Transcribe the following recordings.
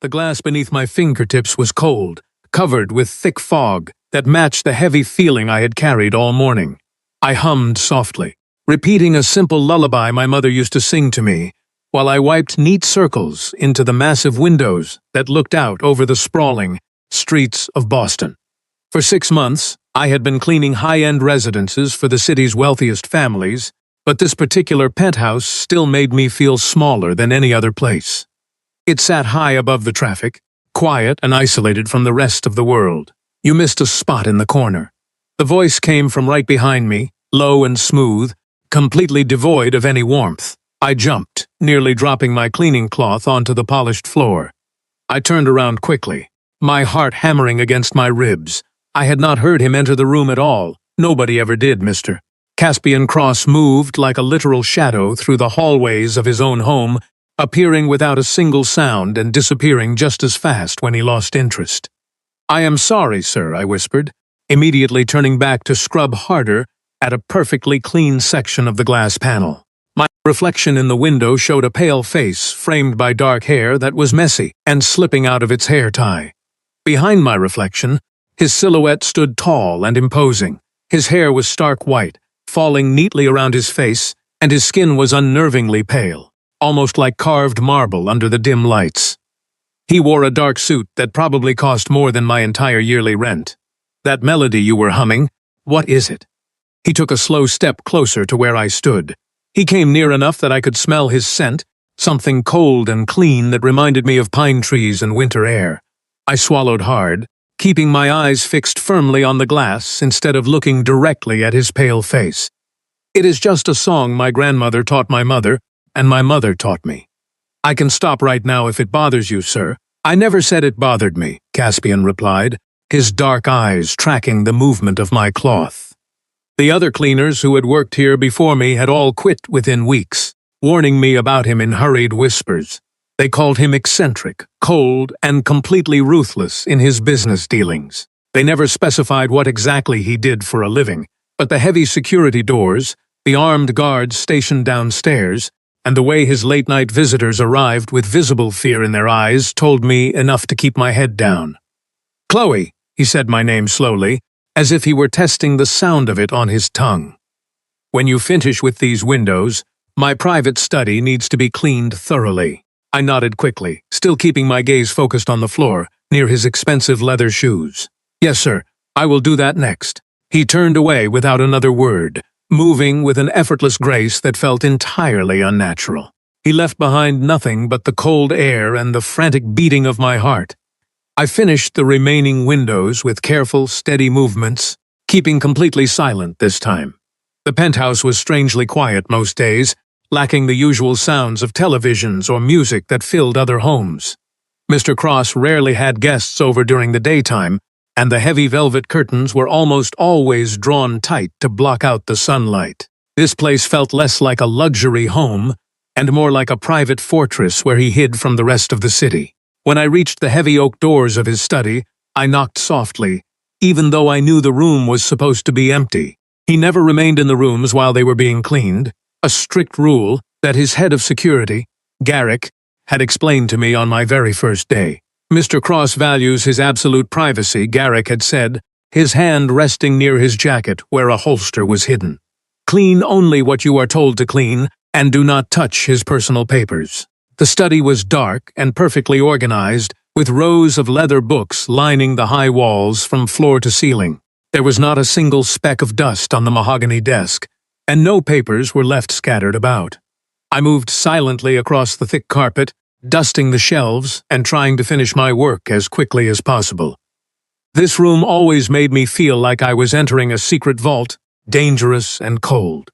The glass beneath my fingertips was cold, covered with thick fog that matched the heavy feeling I had carried all morning. I hummed softly, repeating a simple lullaby my mother used to sing to me, while I wiped neat circles into the massive windows that looked out over the sprawling streets of Boston. For 6 months, I had been cleaning high-end residences for the city's wealthiest families, but this particular penthouse still made me feel smaller than any other place. It sat high above the traffic, quiet and isolated from the rest of the world. "You missed a spot in the corner." The voice came from right behind me, low and smooth, completely devoid of any warmth. I jumped, nearly dropping my cleaning cloth onto the polished floor. I turned around quickly, my heart hammering against my ribs. I had not heard him enter the room at all. Nobody ever did, Mr. Caspian Cross moved like a literal shadow through the hallways of his own home, appearing without a single sound and disappearing just as fast when he lost interest. "I am sorry, sir," I whispered, immediately turning back to scrub harder at a perfectly clean section of the glass panel. My reflection in the window showed a pale face framed by dark hair that was messy and slipping out of its hair tie. Behind my reflection, his silhouette stood tall and imposing. His hair was stark white, falling neatly around his face, and his skin was unnervingly pale, almost like carved marble under the dim lights. He wore a dark suit that probably cost more than my entire yearly rent. "That melody you were humming, what is it?" He took a slow step closer to where I stood. He came near enough that I could smell his scent, something cold and clean that reminded me of pine trees and winter air. I swallowed hard, keeping my eyes fixed firmly on the glass instead of looking directly at his pale face. "It is just a song my grandmother taught my mother, and my mother taught me. I can stop right now if it bothers you, sir." "I never said it bothered me," Caspian replied, his dark eyes tracking the movement of my cloth. The other cleaners who had worked here before me had all quit within weeks, warning me about him in hurried whispers. They called him eccentric, cold, and completely ruthless in his business dealings. They never specified what exactly he did for a living, but the heavy security doors, the armed guards stationed downstairs, and the way his late-night visitors arrived with visible fear in their eyes told me enough to keep my head down. "Chloe," he said my name slowly, as if he were testing the sound of it on his tongue. "When you finish with these windows, my private study needs to be cleaned thoroughly." I nodded quickly, still keeping my gaze focused on the floor, near his expensive leather shoes. "Yes, sir, I will do that next." He turned away without another word, moving with an effortless grace that felt entirely unnatural. He left behind nothing but the cold air and the frantic beating of my heart. I finished the remaining windows with careful, steady movements, keeping completely silent this time. The penthouse was strangely quiet most days, lacking the usual sounds of televisions or music that filled other homes. Mr. Cross rarely had guests over during the daytime, and the heavy velvet curtains were almost always drawn tight to block out the sunlight. This place felt less like a luxury home and more like a private fortress where he hid from the rest of the city. When I reached the heavy oak doors of his study, I knocked softly, even though I knew the room was supposed to be empty. He never remained in the rooms while they were being cleaned, a strict rule that his head of security, Garrick, had explained to me on my very first day. "Mr. Cross values his absolute privacy," Garrick had said, his hand resting near his jacket where a holster was hidden. "Clean only what you are told to clean, and do not touch his personal papers." The study was dark and perfectly organized, with rows of leather books lining the high walls from floor to ceiling. There was not a single speck of dust on the mahogany desk, and no papers were left scattered about. I moved silently across the thick carpet, dusting the shelves and trying to finish my work as quickly as possible. This room always made me feel like I was entering a secret vault, dangerous and cold.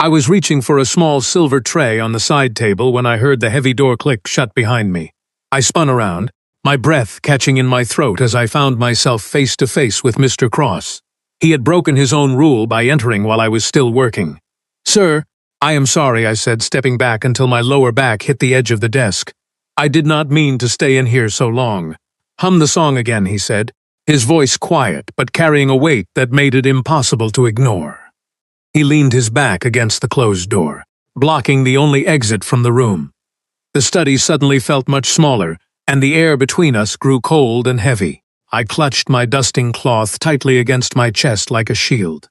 I was reaching for a small silver tray on the side table when I heard the heavy door click shut behind me. I spun around, my breath catching in my throat as I found myself face to face with Mr. Cross. He had broken his own rule by entering while I was still working. "Sir, I am sorry," I said, stepping back until my lower back hit the edge of the desk. "I did not mean to stay in here so long." "Hum the song again," he said, his voice quiet but carrying a weight that made it impossible to ignore. He leaned his back against the closed door, blocking the only exit from the room. The study suddenly felt much smaller, and the air between us grew cold and heavy. I clutched my dusting cloth tightly against my chest like a shield.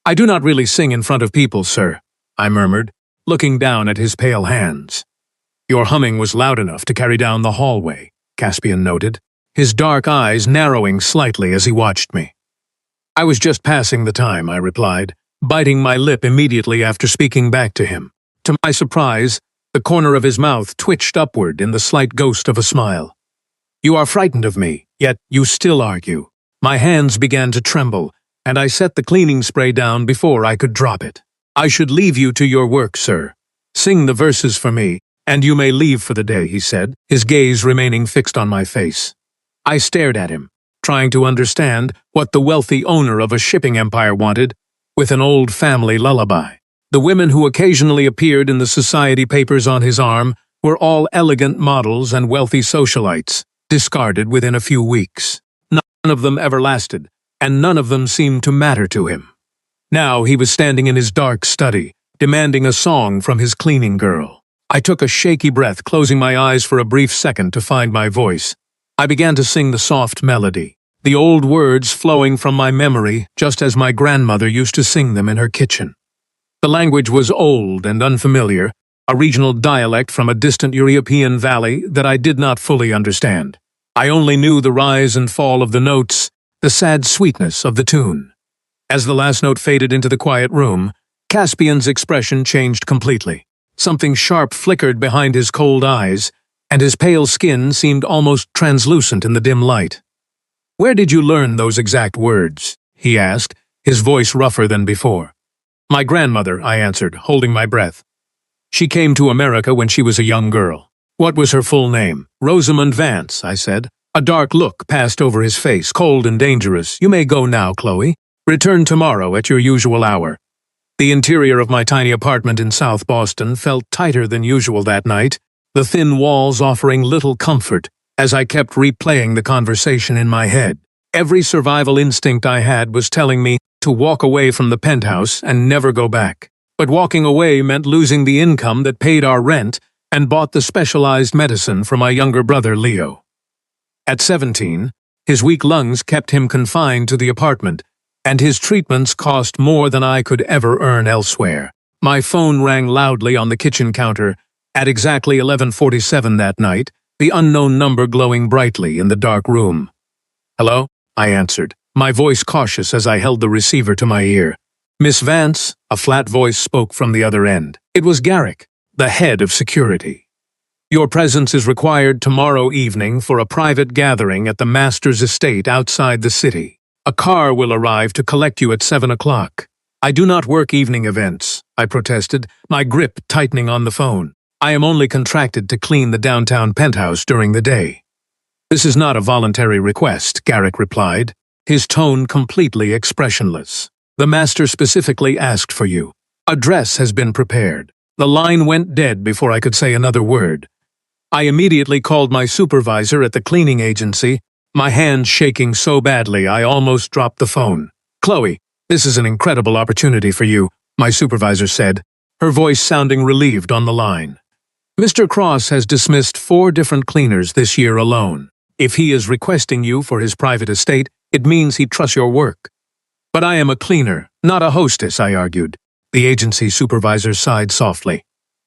"I do not really sing in front of people, sir," I murmured, looking down at his pale hands. "Your humming was loud enough to carry down the hallway," Caspian noted, his dark eyes narrowing slightly as he watched me. "I was just passing the time," I replied, biting my lip immediately after speaking back to him. To my surprise, the corner of his mouth twitched upward in the slight ghost of a smile. "You are frightened of me, yet you still argue." My hands began to tremble, and I set the cleaning spray down before I could drop it. "I should leave you to your work, sir. Sing the verses for me, and you may leave for the day," he said, his gaze remaining fixed on my face. I stared at him, trying to understand what the wealthy owner of a shipping empire wanted with an old family lullaby. The women who occasionally appeared in the society papers on his arm were all elegant models and wealthy socialites, discarded within a few weeks. None of them ever lasted, and none of them seemed to matter to him. Now he was standing in his dark study, demanding a song from his cleaning girl. I took a shaky breath, closing my eyes for a brief second to find my voice. I began to sing the soft melody, the old words flowing from my memory just as my grandmother used to sing them in her kitchen. The language was old and unfamiliar, a regional dialect from a distant European valley that I did not fully understand. I only knew the rise and fall of the notes, the sad sweetness of the tune. As the last note faded into the quiet room, Caspian's expression changed completely. Something sharp flickered behind his cold eyes, and his pale skin seemed almost translucent in the dim light. "Where did you learn those exact words?" he asked, his voice rougher than before. "My grandmother," I answered, holding my breath. "She came to America when she was a young girl." "What was her full name?" "Rosamond Vance," I said. A dark look passed over his face, cold and dangerous. "You may go now, Chloe. Return tomorrow at your usual hour." The interior of my tiny apartment in South Boston felt tighter than usual that night, the thin walls offering little comfort as I kept replaying the conversation in my head. Every survival instinct I had was telling me to walk away from the penthouse and never go back. But walking away meant losing the income that paid our rent and bought the specialized medicine for my younger brother, Leo. At 17, his weak lungs kept him confined to the apartment, and his treatments cost more than I could ever earn elsewhere. My phone rang loudly on the kitchen counter at exactly 11:47 that night, the unknown number glowing brightly in the dark room. "Hello?" I answered, my voice cautious as I held the receiver to my ear. "Miss Vance," a flat voice spoke from the other end. It was Garrick, the head of security. "Your presence is required tomorrow evening for a private gathering at the master's estate outside the city. A car will arrive to collect you at 7 o'clock. "I do not work evening events," I protested, my grip tightening on the phone. "I am only contracted to clean the downtown penthouse during the day." "This is not a voluntary request," Garrick replied, his tone completely expressionless. "The master specifically asked for you. A dress has been prepared." The line went dead before I could say another word. I immediately called my supervisor at the cleaning agency, my hands shaking so badly I almost dropped the phone. "Chloe, this is an incredible opportunity for you," my supervisor said, her voice sounding relieved on the line. "Mr. Cross has dismissed 4 different cleaners this year alone. If he is requesting you for his private estate, it means he trusts your work." "But I am a cleaner, not a hostess," I argued. The agency supervisor sighed softly.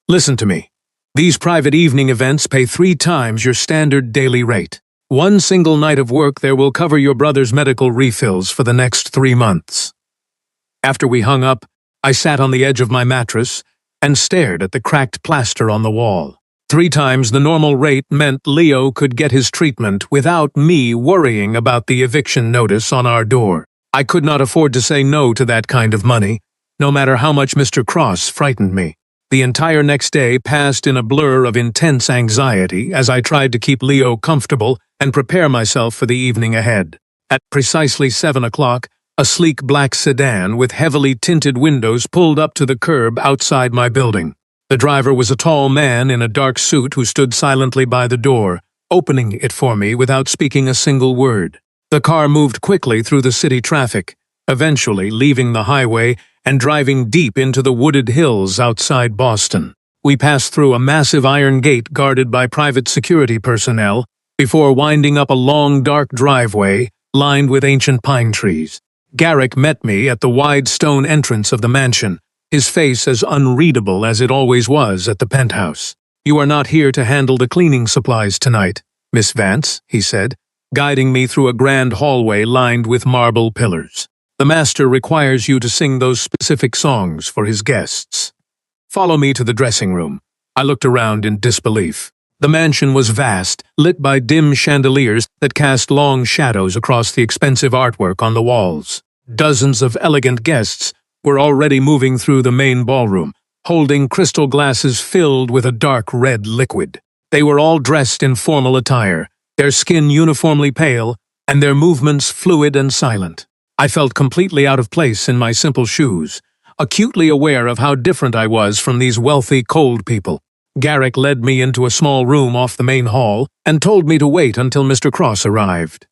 "Listen to me. These private evening events pay 3 times your standard daily rate. 1 single night of work there will cover your brother's medical refills for the next 3 months." After we hung up, I sat on the edge of my mattress and stared at the cracked plaster on the wall. 3 times the normal rate meant Leo could get his treatment without me worrying about the eviction notice on our door. I could not afford to say no to that kind of money, no matter how much Mr. Cross frightened me. The entire next day passed in a blur of intense anxiety as I tried to keep Leo comfortable and prepare myself for the evening ahead. At precisely 7 o'clock, a sleek black sedan with heavily tinted windows pulled up to the curb outside my building. The driver was a tall man in a dark suit who stood silently by the door, opening it for me without speaking a single word. The car moved quickly through the city traffic, eventually leaving the highway and driving deep into the wooded hills outside Boston. We passed through a massive iron gate guarded by private security personnel before winding up a long, dark driveway lined with ancient pine trees. Garrick met me at the wide stone entrance of the mansion, his face as unreadable as it always was at the penthouse. "You are not here to handle the cleaning supplies tonight, Miss Vance," he said, guiding me through a grand hallway lined with marble pillars. "The master requires you to sing those specific songs for his guests. Follow me to the dressing room." I looked around in disbelief. The mansion was vast, lit by dim chandeliers that cast long shadows across the expensive artwork on the walls. Dozens of elegant guests were already moving through the main ballroom, holding crystal glasses filled with a dark red liquid. They were all dressed in formal attire, their skin uniformly pale, and their movements fluid and silent. I felt completely out of place in my simple shoes, acutely aware of how different I was from these wealthy, cold people. Garrick led me into a small room off the main hall and told me to wait until Mr. Cross arrived.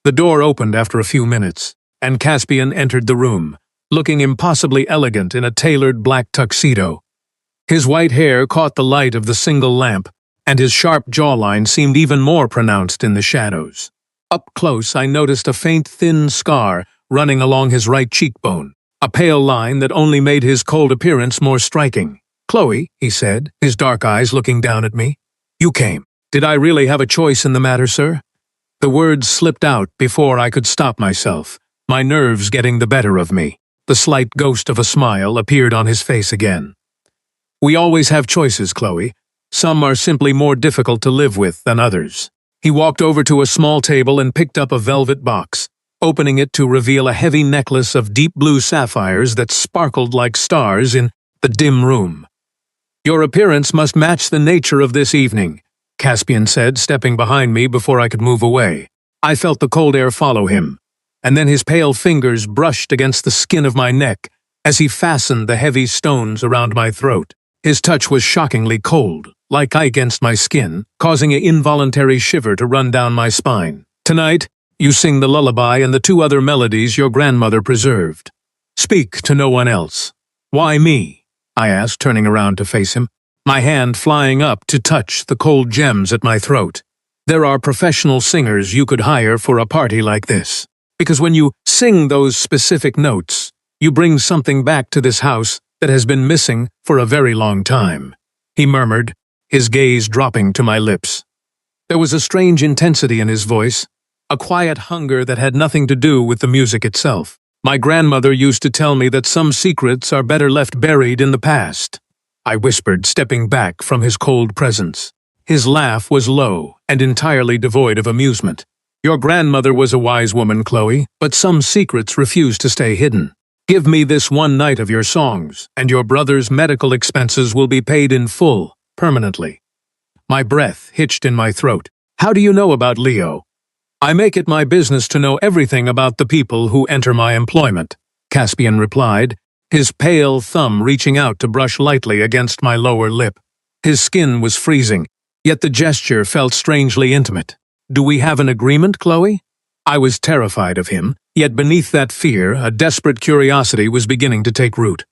The door opened after a few minutes, and Caspian entered the room, looking impossibly elegant in a tailored black tuxedo. His white hair caught the light of the single lamp, and his sharp jawline seemed even more pronounced in the shadows. Up close, I noticed a faint, thin scar running along his right cheekbone, a pale line that only made his cold appearance more striking. "Chloe," he said, his dark eyes looking down at me. "You came. Did I really have a choice in the matter, sir?" The words slipped out before I could stop myself, my nerves getting the better of me. The slight ghost of a smile appeared on his face again. "We always have choices, Chloe. Some are simply more difficult to live with than others." He walked over to a small table and picked up a velvet box, opening it to reveal a heavy necklace of deep blue sapphires that sparkled like stars in the dim room. "Your appearance must match the nature of this evening," Caspian said, stepping behind me before I could move away. I felt the cold air follow him, and then his pale fingers brushed against the skin of my neck as he fastened the heavy stones around my throat. His touch was shockingly cold, like ice against my skin, causing an involuntary shiver to run down my spine. "Tonight, you sing the lullaby and the 2 other melodies your grandmother preserved. Speak to no one else." "Why me?" I asked, turning around to face him, my hand flying up to touch the cold gems at my throat. "There are professional singers you could hire for a party like this. Because when you sing those specific notes, you bring something back to this house that has been missing for a very long time," he murmured, his gaze dropping to my lips. There was a strange intensity in his voice, a quiet hunger that had nothing to do with the music itself. "My grandmother used to tell me that some secrets are better left buried in the past," I whispered, stepping back from his cold presence. His laugh was low and entirely devoid of amusement. "Your grandmother was a wise woman, Chloe, but some secrets refuse to stay hidden. Give me this one night of your songs, and your brother's medical expenses will be paid in full, permanently." My breath hitched in my throat. "How do you know about Leo?" "I make it my business to know everything about the people who enter my employment," Caspian replied, his pale thumb reaching out to brush lightly against my lower lip. His skin was freezing, yet the gesture felt strangely intimate. "Do we have an agreement, Chloe?" I was terrified of him, yet beneath that fear, a desperate curiosity was beginning to take root.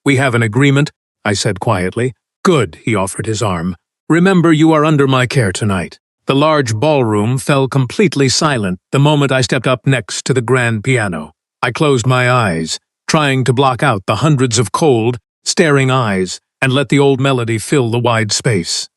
"We have an agreement," I said quietly. "Good," he offered his arm. "Remember, you are under my care tonight." The large ballroom fell completely silent the moment I stepped up next to the grand piano. I closed my eyes, trying to block out the hundreds of cold, staring eyes, and let the old melody fill the wide space.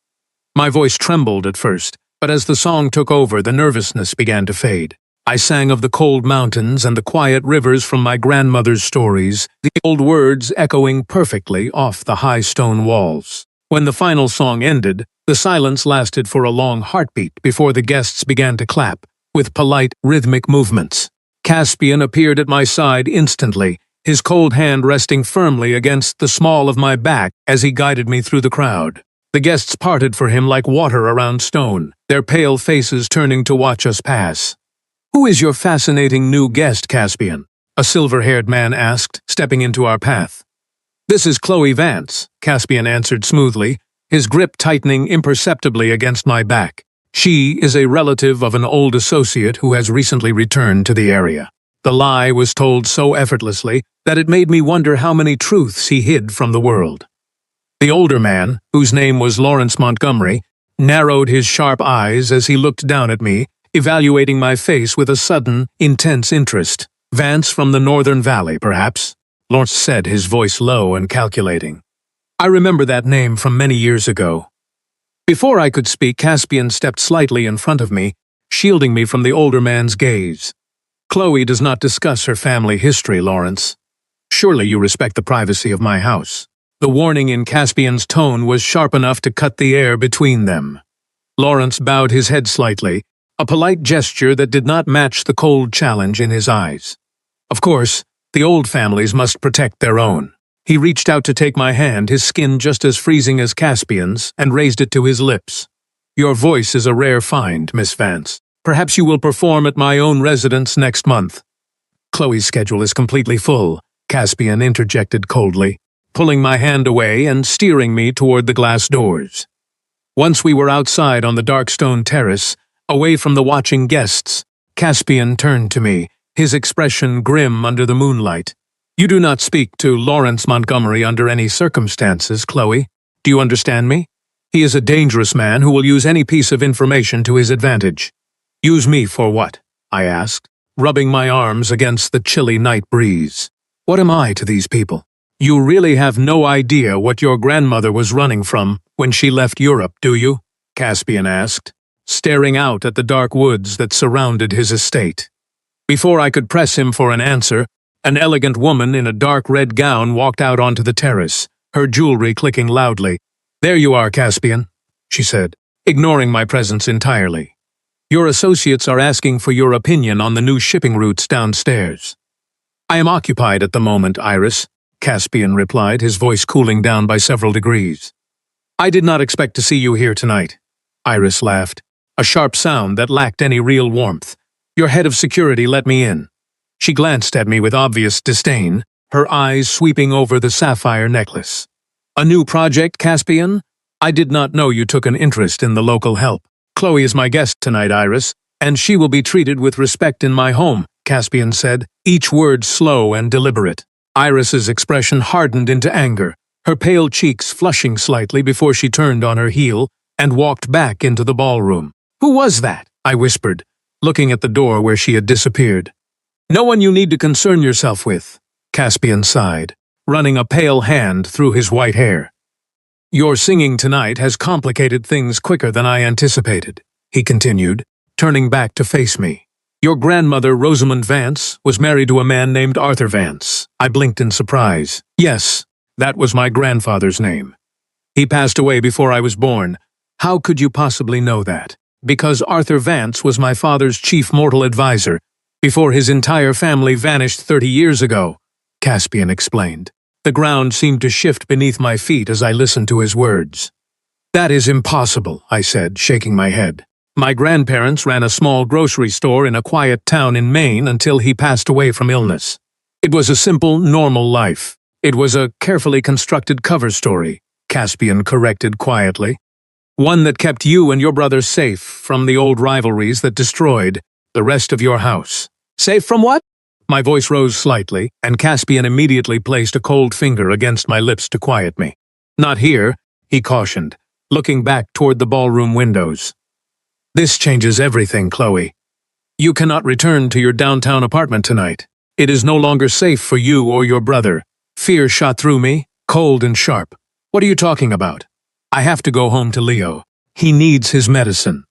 My voice trembled at first, but as the song took over, the nervousness began to fade. I sang of the cold mountains and the quiet rivers from my grandmother's stories, the old words echoing perfectly off the high stone walls. When the final song ended, the silence lasted for a long heartbeat before the guests began to clap, with polite, rhythmic movements. Caspian appeared at my side instantly, his cold hand resting firmly against the small of my back as he guided me through the crowd. The guests parted for him like water around stone, their pale faces turning to watch us pass. "Who is your fascinating new guest, Caspian?" a silver-haired man asked, stepping into our path. "This is Chloe Vance," Caspian answered smoothly, his grip tightening imperceptibly against my back. "She is a relative of an old associate who has recently returned to the area." The lie was told so effortlessly that it made me wonder how many truths he hid from the world. The older man, whose name was Lawrence Montgomery, narrowed his sharp eyes as he looked down at me, evaluating my face with a sudden, intense interest. "Vance from the Northern Valley, perhaps?" Lawrence said, his voice low and calculating. I remember that name from many years ago. Before I could speak, Caspian stepped slightly in front of me, shielding me from the older man's gaze. "Chloe does not discuss her family history, Lawrence. Surely you respect the privacy of my house." The warning in Caspian's tone was sharp enough to cut the air between them. Lawrence bowed his head slightly, a polite gesture that did not match the cold challenge in his eyes. Of course, the old families must protect their own. He reached out to take my hand, his skin just as freezing as Caspian's, and raised it to his lips. "Your voice is a rare find, Miss Vance. Perhaps you will perform at my own residence next month." "Chloe's schedule is completely full," Caspian interjected coldly, pulling my hand away and steering me toward the glass doors. Once we were outside on the dark stone terrace, away from the watching guests, Caspian turned to me, his expression grim under the moonlight. "You do not speak to Lawrence Montgomery under any circumstances, Chloe. Do you understand me? He is a dangerous man who will use any piece of information to his advantage." "Use me for what?" I asked, rubbing my arms against the chilly night breeze. "What am I to these people? You really have no idea what your grandmother was running from when she left Europe, do you?" Caspian asked, staring out at the dark woods that surrounded his estate. Before I could press him for an answer, an elegant woman in a dark red gown walked out onto the terrace, her jewelry clicking loudly. "There you are, Caspian," she said, ignoring my presence entirely. "Your associates are asking for your opinion on the new shipping routes downstairs." "I am occupied at the moment, Iris," Caspian replied, his voice cooling down by several degrees. "I did not expect to see you here tonight." Iris laughed, a sharp sound that lacked any real warmth. "Your head of security let me in." She glanced at me with obvious disdain, her eyes sweeping over the sapphire necklace. "A new project, Caspian? I did not know you took an interest in the local help. Chloe is my guest tonight, Iris, and she will be treated with respect in my home," Caspian said, each word slow and deliberate. Iris's expression hardened into anger, her pale cheeks flushing slightly before she turned on her heel and walked back into the ballroom. "Who was that?" I whispered, looking at the door where she had disappeared. "No one you need to concern yourself with," Caspian sighed, running a pale hand through his white hair. "Your singing tonight has complicated things quicker than I anticipated," he continued, turning back to face me. "Your grandmother, Rosamond Vance, was married to a man named Arthur Vance." I blinked in surprise. "Yes, that was my grandfather's name. He passed away before I was born." "How could you possibly know that?" "Because Arthur Vance was my father's chief mortal advisor, before his entire family vanished 30 years ago," Caspian explained. The ground seemed to shift beneath my feet as I listened to his words. "That is impossible," I said, shaking my head. "My grandparents ran a small grocery store in a quiet town in Maine until he passed away from illness. It was a simple, normal life. It was a carefully constructed cover story," Caspian corrected quietly. "One that kept you and your brother safe from the old rivalries that destroyed the rest of your house." "Safe from what?" My voice rose slightly, and Caspian immediately placed a cold finger against my lips to quiet me. "Not here," he cautioned, looking back toward the ballroom windows. "This changes everything, Chloe. You cannot return to your downtown apartment tonight. It is no longer safe for you or your brother." Fear shot through me, cold and sharp. "What are you talking about?" "I have to go home to Leo. He needs his medicine."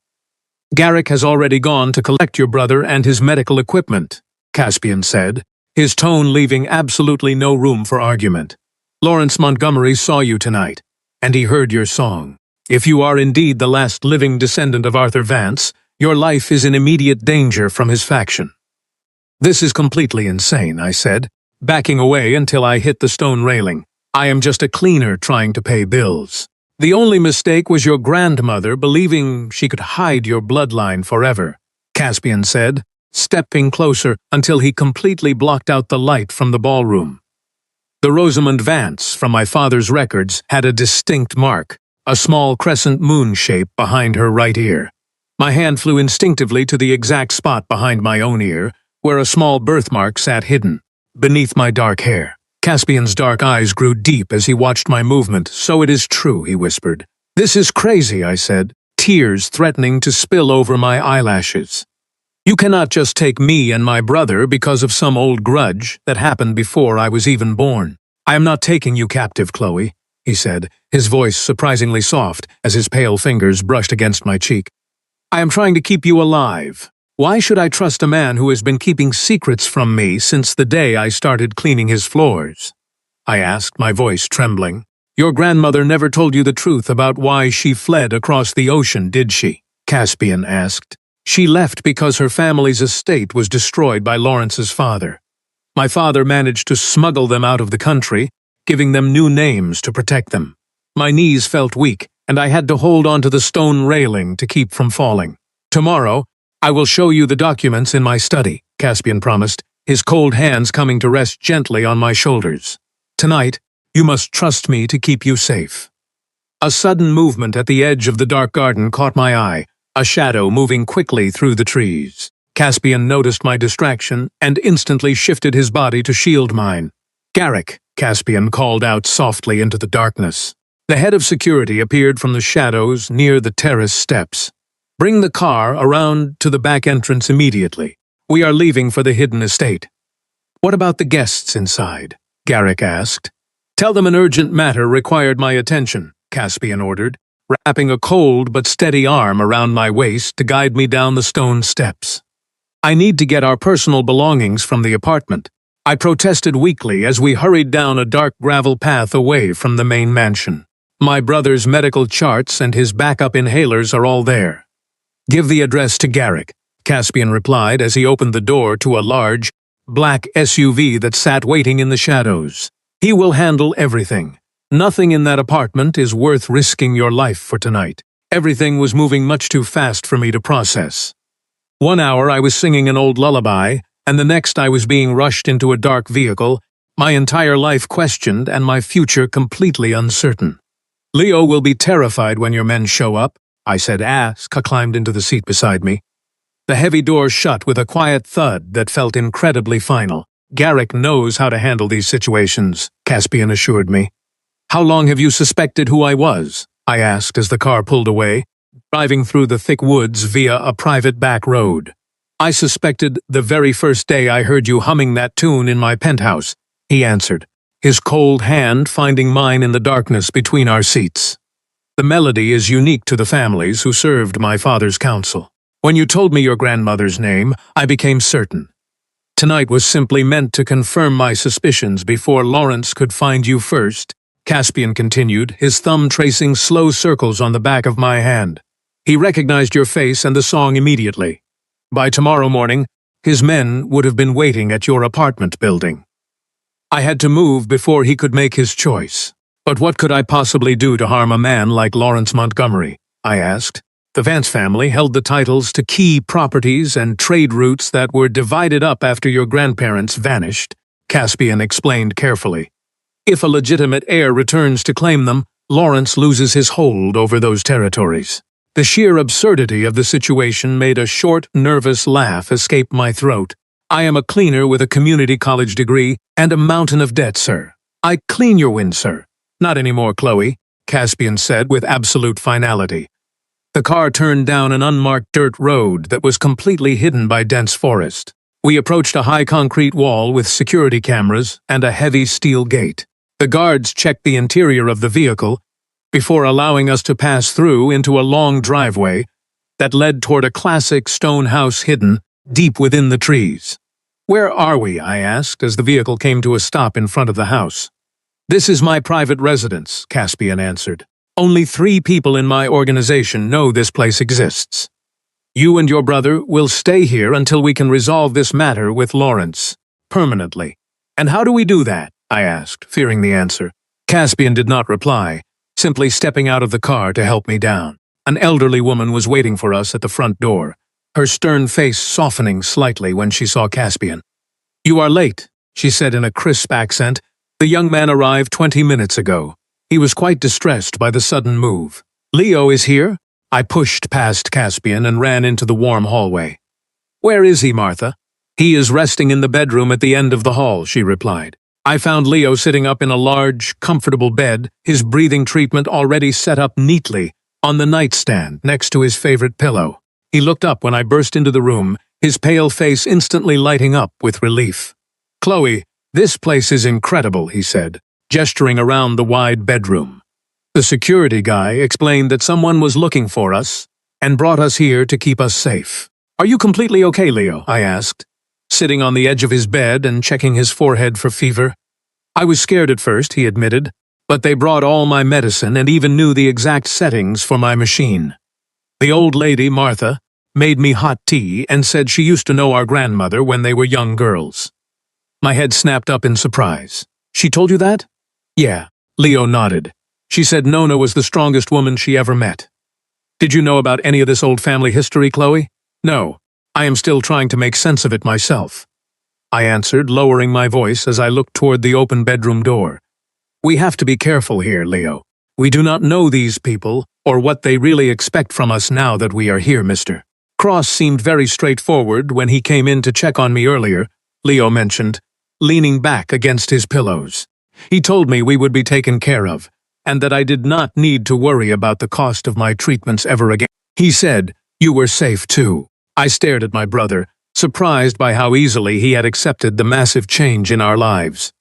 "Garrick has already gone to collect your brother and his medical equipment," Caspian said, his tone leaving absolutely no room for argument. "Lawrence Montgomery saw you tonight, and he heard your song. If you are indeed the last living descendant of Arthur Vance, your life is in immediate danger from his faction." "This is completely insane," I said, backing away until I hit the stone railing. "I am just a cleaner trying to pay bills. The only mistake was your grandmother believing she could hide your bloodline forever," Caspian said, stepping closer until he completely blocked out the light from the ballroom. The Rosamond Vance, from my father's records, had a distinct mark, a small crescent moon shape behind her right ear. My hand flew instinctively to the exact spot behind my own ear, where a small birthmark sat hidden, beneath my dark hair. Caspian's dark eyes grew deep as he watched my movement. "So it is true," he whispered. "This is crazy," I said, tears threatening to spill over my eyelashes. You cannot just take me and my brother because of some old grudge that happened before I was even born. I am not taking you captive, Chloe, he said, his voice surprisingly soft as his pale fingers brushed against my cheek. I am trying to keep you alive. Why should I trust a man who has been keeping secrets from me since the day I started cleaning his floors? I asked, my voice trembling. Your grandmother never told you the truth about why she fled across the ocean, did she? Caspian asked. She left because her family's estate was destroyed by Lawrence's father. My father managed to smuggle them out of the country, giving them new names to protect them. My knees felt weak, and I had to hold onto the stone railing to keep from falling. Tomorrow, I will show you the documents in my study, Caspian promised, his cold hands coming to rest gently on my shoulders. Tonight, you must trust me to keep you safe. A sudden movement at the edge of the dark garden caught my eye, a shadow moving quickly through the trees. Caspian noticed my distraction and instantly shifted his body to shield mine. Garrick, Caspian called out softly into the darkness. The head of security appeared from the shadows near the terrace steps. Bring the car around to the back entrance immediately. We are leaving for the hidden estate. What about the guests inside? Garrick asked. Tell them an urgent matter required my attention, Caspian ordered, wrapping a cold but steady arm around my waist to guide me down the stone steps. I need to get our personal belongings from the apartment. I protested weakly as we hurried down a dark gravel path away from the main mansion. My brother's medical charts and his backup inhalers are all there. Give the address to Garrick, Caspian replied as he opened the door to a large, black SUV that sat waiting in the shadows. He will handle everything. Nothing in that apartment is worth risking your life for tonight. Everything was moving much too fast for me to process. 1 hour I was singing an old lullaby, and the next I was being rushed into a dark vehicle, my entire life questioned and my future completely uncertain. Leo will be terrified when your men show up, I said as Ka climbed into the seat beside me. The heavy door shut with a quiet thud that felt incredibly final. Garrick knows how to handle these situations, Caspian assured me. How long have you suspected who I was? I asked as the car pulled away, driving through the thick woods via a private back road. I suspected the very first day I heard you humming that tune in my penthouse, he answered, his cold hand finding mine in the darkness between our seats. The melody is unique to the families who served my father's counsel. When you told me your grandmother's name, I became certain. Tonight was simply meant to confirm my suspicions before Lawrence could find you first, Caspian continued, his thumb tracing slow circles on the back of my hand. He recognized your face and the song immediately. By tomorrow morning, his men would have been waiting at your apartment building. I had to move before he could make his choice. But what could I possibly do to harm a man like Lawrence Montgomery? I asked. The Vance family held the titles to key properties and trade routes that were divided up after your grandparents vanished, Caspian explained carefully. If a legitimate heir returns to claim them, Lawrence loses his hold over those territories. The sheer absurdity of the situation made a short, nervous laugh escape my throat. I am a cleaner with a community college degree and a mountain of debt, sir. I clean your wind, sir. Not anymore, Chloe, Caspian said with absolute finality. The car turned down an unmarked dirt road that was completely hidden by dense forest. We approached a high concrete wall with security cameras and a heavy steel gate. The guards checked the interior of the vehicle before allowing us to pass through into a long driveway that led toward a classic stone house hidden deep within the trees. Where are we? I asked as the vehicle came to a stop in front of the house. This is my private residence, Caspian answered. Only 3 people in my organization know this place exists. You and your brother will stay here until we can resolve this matter with Lawrence, permanently. And how do we do that? I asked, fearing the answer. Caspian did not reply, simply stepping out of the car to help me down. An elderly woman was waiting for us at the front door, her stern face softening slightly when she saw Caspian. You are late, she said in a crisp accent. The young man arrived 20 minutes ago. He was quite distressed by the sudden move. Leo is here? I pushed past Caspian and ran into the warm hallway. Where is he, Martha? He is resting in the bedroom at the end of the hall, she replied. I found Leo sitting up in a large, comfortable bed, his breathing treatment already set up neatly, on the nightstand next to his favorite pillow. He looked up when I burst into the room, his pale face instantly lighting up with relief. "Chloe, this place is incredible," he said, gesturing around the wide bedroom. "The security guy explained that someone was looking for us and brought us here to keep us safe." "Are you completely okay, Leo?" I asked, sitting on the edge of his bed and checking his forehead for fever. "I was scared at first," he admitted, "but they brought all my medicine and even knew the exact settings for my machine. The old lady, Martha, made me hot tea and said she used to know our grandmother when they were young girls." My head snapped up in surprise. "She told you that?" "Yeah," Leo nodded. "She said Nona was the strongest woman she ever met." "Did you know about any of this old family history, Chloe?" "No. I am still trying to make sense of it myself," I answered, lowering my voice as I looked toward the open bedroom door. "We have to be careful here, Leo. We do not know these people or what they really expect from us now that we are here, Mr. Cross seemed very straightforward when he came in to check on me earlier," Leo mentioned, leaning back against his pillows. "He told me we would be taken care of, and that I did not need to worry about the cost of my treatments ever again. He said you were safe too." I stared at my brother, surprised by how easily he had accepted the massive change in our lives.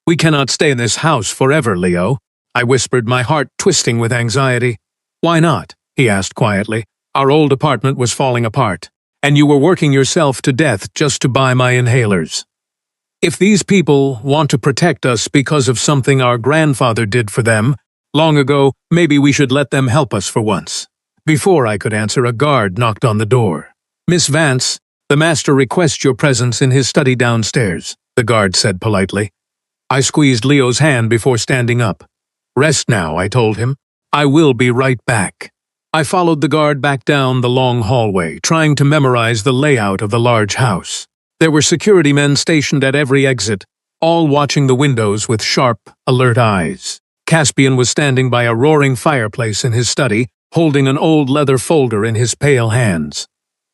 "We cannot stay in this house forever, Leo," I whispered, my heart twisting with anxiety. "Why not?" he asked quietly. "Our old apartment was falling apart, and you were working yourself to death just to buy my inhalers. If these people want to protect us because of something our grandfather did for them long ago, maybe we should let them help us for once." Before I could answer, a guard knocked on the door. "Miss Vance, the master requests your presence in his study downstairs," the guard said politely. I squeezed Leo's hand before standing up. "Rest now," I told him. "I will be right back." I followed the guard back down the long hallway, trying to memorize the layout of the large house. There were security men stationed at every exit, all watching the windows with sharp, alert eyes. Caspian was standing by a roaring fireplace in his study, holding an old leather folder in his pale hands.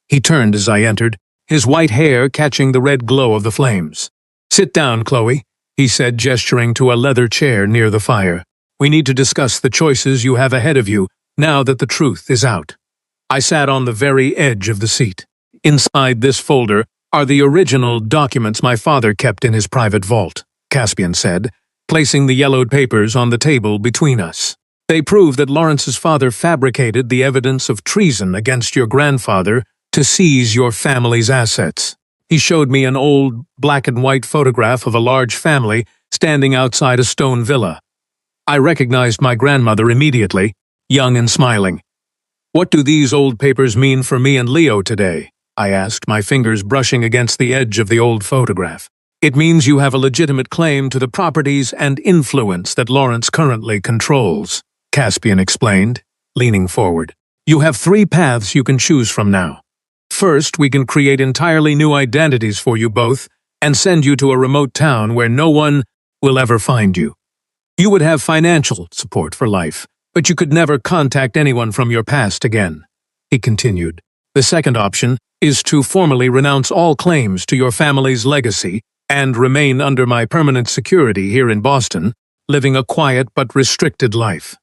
He turned as I entered, his white hair catching the red glow of the flames. "Sit down, Chloe," he said, gesturing to a leather chair near the fire. "We need to discuss the choices you have ahead of you now that the truth is out." I sat on the very edge of the seat. "Inside this folder are the original documents my father kept in his private vault," Caspian said, placing the yellowed papers on the table between us. "They prove that Lawrence's father fabricated the evidence of treason against your grandfather to seize your family's assets." He showed me an old black-and-white photograph of a large family standing outside a stone villa. I recognized my grandmother immediately, young and smiling. "What do these old papers mean for me and Leo today?" I asked, my fingers brushing against the edge of the old photograph. "It means you have a legitimate claim to the properties and influence that Lawrence currently controls," Caspian explained, leaning forward. "You have 3 paths you can choose from now. First, we can create entirely new identities for you both and send you to a remote town where no one will ever find you. You would have financial support for life, but you could never contact anyone from your past again," he continued. "The second option is to formally renounce all claims to your family's legacy and remain under my permanent security here in Boston, living a quiet but restricted life."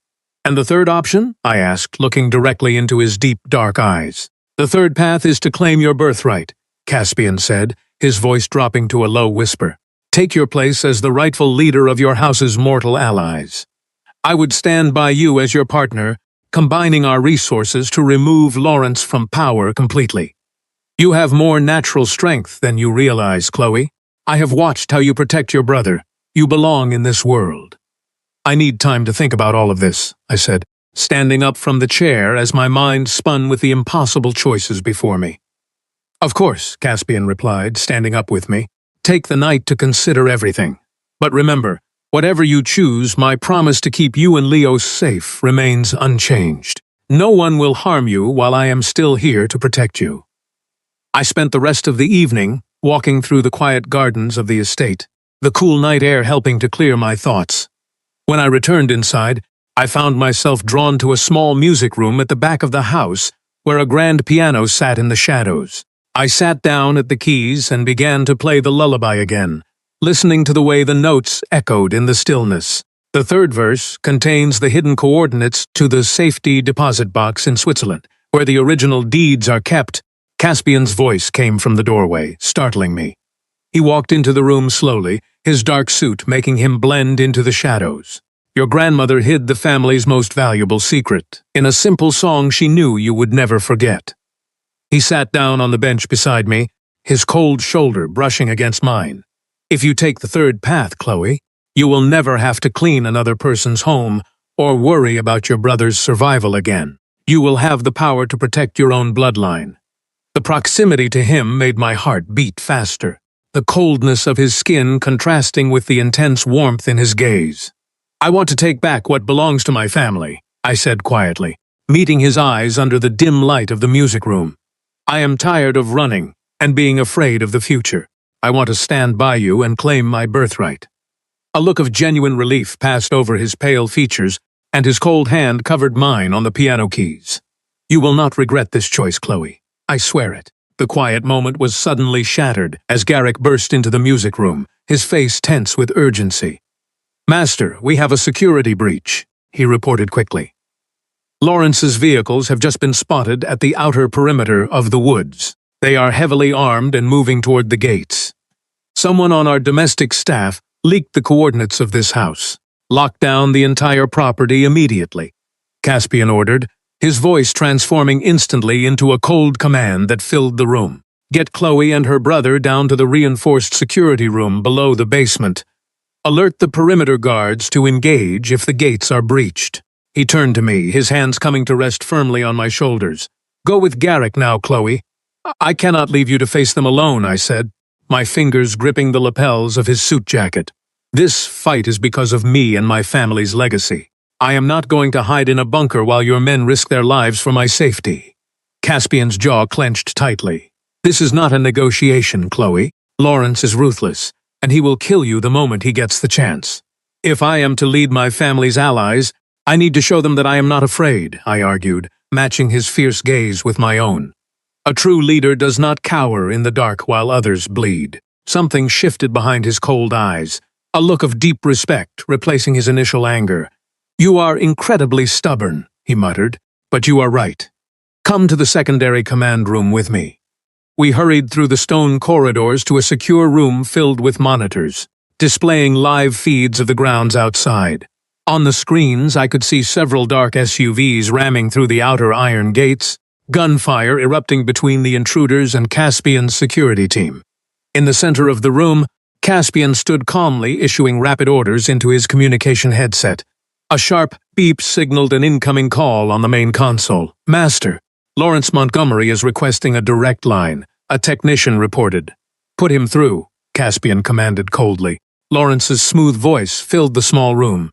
"And the third option?" I asked, looking directly into his deep, dark eyes. "The third path is to claim your birthright," Caspian said, his voice dropping to a low whisper. "Take your place as the rightful leader of your house's mortal allies. I would stand by you as your partner, combining our resources to remove Lawrence from power completely. You have more natural strength than you realize, Chloe. I have watched how you protect your brother. You belong in this world." "I need time to think about all of this," I said, standing up from the chair as my mind spun with the impossible choices before me. "Of course," Caspian replied, standing up with me. "Take the night to consider everything. But remember, whatever you choose, my promise to keep you and Leo safe remains unchanged. No one will harm you while I am still here to protect you." I spent the rest of the evening walking through the quiet gardens of the estate, the cool night air helping to clear my thoughts. When I returned inside, I found myself drawn to a small music room at the back of the house where a grand piano sat in the shadows. I sat down at the keys and began to play the lullaby again, listening to the way the notes echoed in the stillness. The third verse contains the hidden coordinates to the safety deposit box in Switzerland, where the original deeds are kept. Caspian's voice came from the doorway, startling me. He walked into the room slowly, his dark suit making him blend into the shadows. Your grandmother hid the family's most valuable secret, in a simple song she knew you would never forget. He sat down on the bench beside me, his cold shoulder brushing against mine. If you take the third path, Chloe, you will never have to clean another person's home or worry about your brother's survival again. You will have the power to protect your own bloodline. The proximity to him made my heart beat faster, the coldness of his skin contrasting with the intense warmth in his gaze. I want to take back what belongs to my family, I said quietly, meeting his eyes under the dim light of the music room. I am tired of running and being afraid of the future. I want to stand by you and claim my birthright. A look of genuine relief passed over his pale features, and his cold hand covered mine on the piano keys. You will not regret this choice, Chloe. I swear it. The quiet moment was suddenly shattered as Garrick burst into the music room, his face tense with urgency. Master, we have a security breach, he reported quickly. Lawrence's vehicles have just been spotted at the outer perimeter of the woods. They are heavily armed and moving toward the gates. Someone on our domestic staff leaked the coordinates of this house. Lock down the entire property immediately, Caspian ordered, his voice transforming instantly into a cold command that filled the room. Get Chloe and her brother down to the reinforced security room below the basement. Alert the perimeter guards to engage if the gates are breached. He turned to me, his hands coming to rest firmly on my shoulders. Go with Garrick now, Chloe. I cannot leave you to face them alone, I said, my fingers gripping the lapels of his suit jacket. This fight is because of me and my family's legacy. I am not going to hide in a bunker while your men risk their lives for my safety. Caspian's jaw clenched tightly. This is not a negotiation, Chloe. Lawrence is ruthless, and he will kill you the moment he gets the chance. If I am to lead my family's allies, I need to show them that I am not afraid, I argued, matching his fierce gaze with my own. A true leader does not cower in the dark while others bleed. Something shifted behind his cold eyes, a look of deep respect replacing his initial anger. You are incredibly stubborn, he muttered, but you are right. Come to the secondary command room with me. We hurried through the stone corridors to a secure room filled with monitors, displaying live feeds of the grounds outside. On the screens, I could see several dark SUVs ramming through the outer iron gates, gunfire erupting between the intruders and Caspian's security team. In the center of the room, Caspian stood calmly issuing rapid orders into his communication headset. A sharp beep signaled an incoming call on the main console. Master, Lawrence Montgomery is requesting a direct line, a technician reported. Put him through, Caspian commanded coldly. Lawrence's smooth voice filled the small room.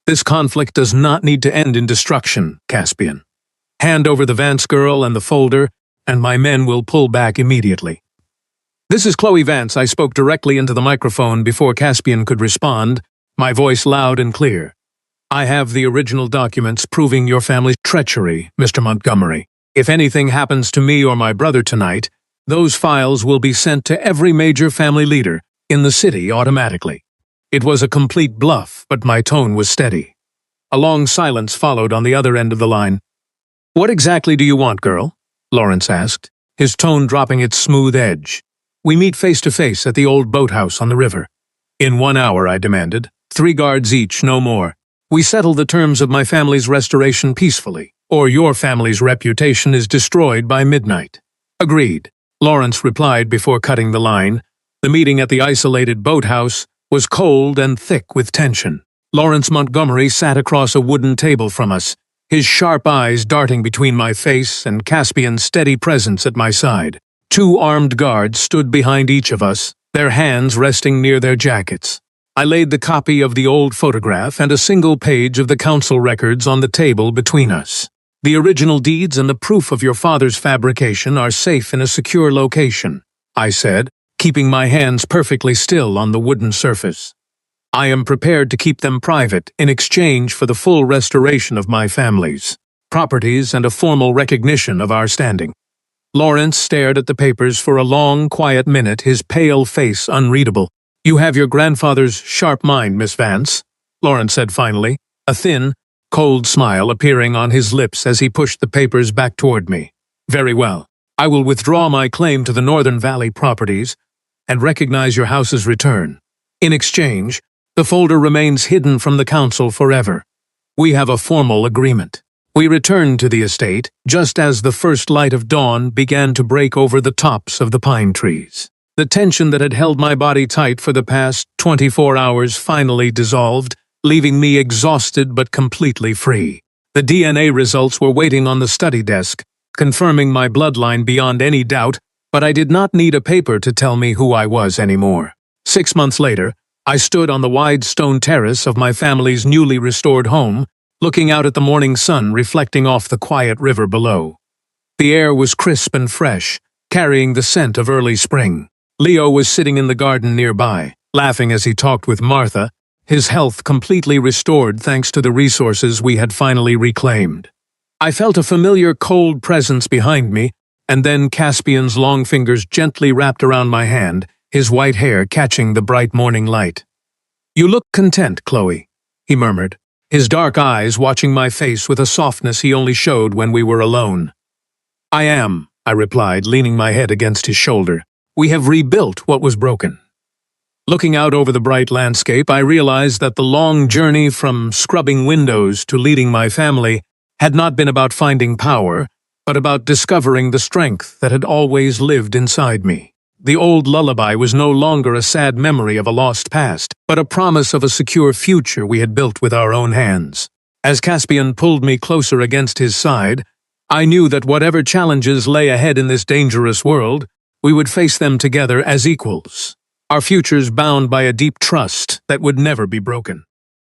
This conflict does not need to end in destruction, Caspian. Hand over the Vance girl and the folder, and my men will pull back immediately. This is Chloe Vance. I spoke directly into the microphone before Caspian could respond, my voice loud and clear. I have the original documents proving your family's treachery, Mr. Montgomery. If anything happens to me or my brother tonight, those files will be sent to every major family leader in the city automatically. It was a complete bluff, but my tone was steady. A long silence followed on the other end of the line. What exactly do you want, girl? Lawrence asked, his tone dropping its smooth edge. We meet face to face at the old boathouse on the river. In 1 hour, I demanded. 3 guards each, no more. We settle the terms of my family's restoration peacefully, or your family's reputation is destroyed by midnight. Agreed, Lawrence replied before cutting the line. The meeting at the isolated boathouse was cold and thick with tension. Lawrence Montgomery sat across a wooden table from us, his sharp eyes darting between my face and Caspian's steady presence at my side. 2 armed guards stood behind each of us, their hands resting near their jackets. I laid the copy of the old photograph and a single page of the council records on the table between us. The original deeds and the proof of your father's fabrication are safe in a secure location, I said, keeping my hands perfectly still on the wooden surface. I am prepared to keep them private in exchange for the full restoration of my family's properties and a formal recognition of our standing. Lawrence stared at the papers for a long, quiet minute, his pale face unreadable. You have your grandfather's sharp mind, Miss Vance. Lawrence said finally, a thin, cold smile appearing on his lips as he pushed the papers back toward me. Very well. I will withdraw my claim to the Northern Valley properties and recognize your house's return. In exchange, the folder remains hidden from the council forever. We have a formal agreement. We returned to the estate just as the first light of dawn began to break over the tops of the pine trees. The tension that had held my body tight for the past 24 hours finally dissolved, leaving me exhausted but completely free. The DNA results were waiting on the study desk, confirming my bloodline beyond any doubt, but I did not need a paper to tell me who I was anymore. 6 months later, I stood on the wide stone terrace of my family's newly restored home, looking out at the morning sun reflecting off the quiet river below. The air was crisp and fresh, carrying the scent of early spring. Leo was sitting in the garden nearby, laughing as he talked with Martha, his health completely restored thanks to the resources we had finally reclaimed. I felt a familiar cold presence behind me, and then Caspian's long fingers gently wrapped around my hand, his white hair catching the bright morning light. "You look content, Chloe," he murmured, his dark eyes watching my face with a softness he only showed when we were alone. "I am," I replied, leaning my head against his shoulder. "We have rebuilt what was broken." Looking out over the bright landscape, I realized that the long journey from scrubbing windows to leading my family had not been about finding power, but about discovering the strength that had always lived inside me. The old lullaby was no longer a sad memory of a lost past, but a promise of a secure future we had built with our own hands. As Caspian pulled me closer against his side, I knew that whatever challenges lay ahead in this dangerous world, we would face them together as equals, our futures bound by a deep trust that would never be broken.